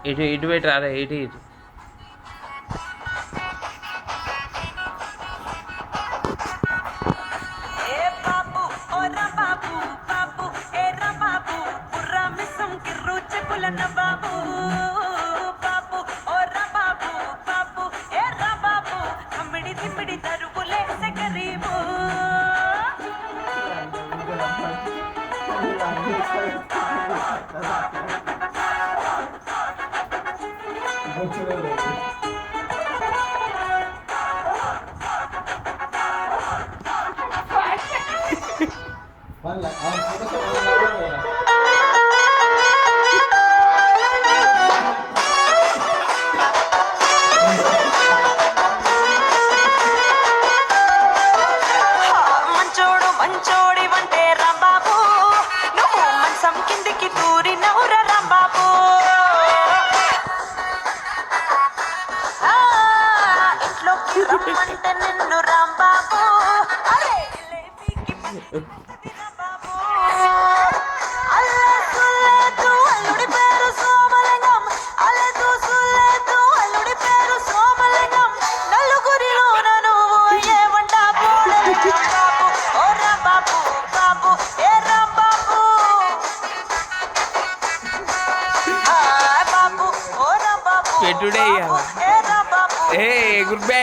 ఇటు ఇటు పెట్టి రారా ఇటు ఇటు పెట్టుడే ఏ గుడ్ బై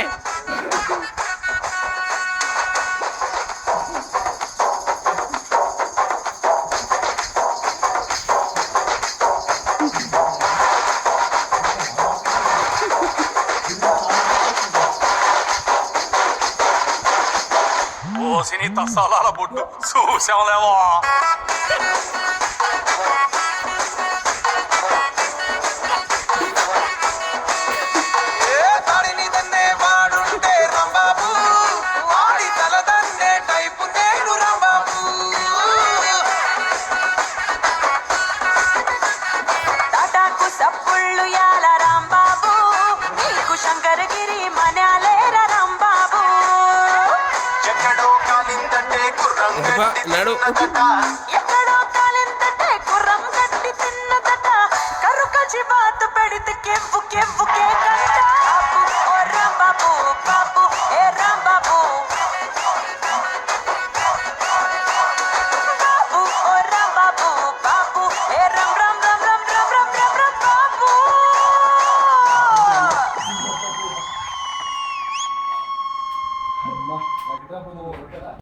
ఓసిని తసాలాల బొట్టు చూసాంలేవా నడు ఎక్కడో కాలిందంటే గుర్రం గట్టి తిన్నదట కరుకచి బాత పెడితే కెవ్వు కెవ్వు కేకంట ఓ రాంబాబు బాబు ఏ రాంబాబు బాబు ఓ రాంబాబు బాబు ఏ రామ్ రామ్ రామ్ రామ్ రామ్ రామ్ రామ్ రామ్ బాబు అమ్మా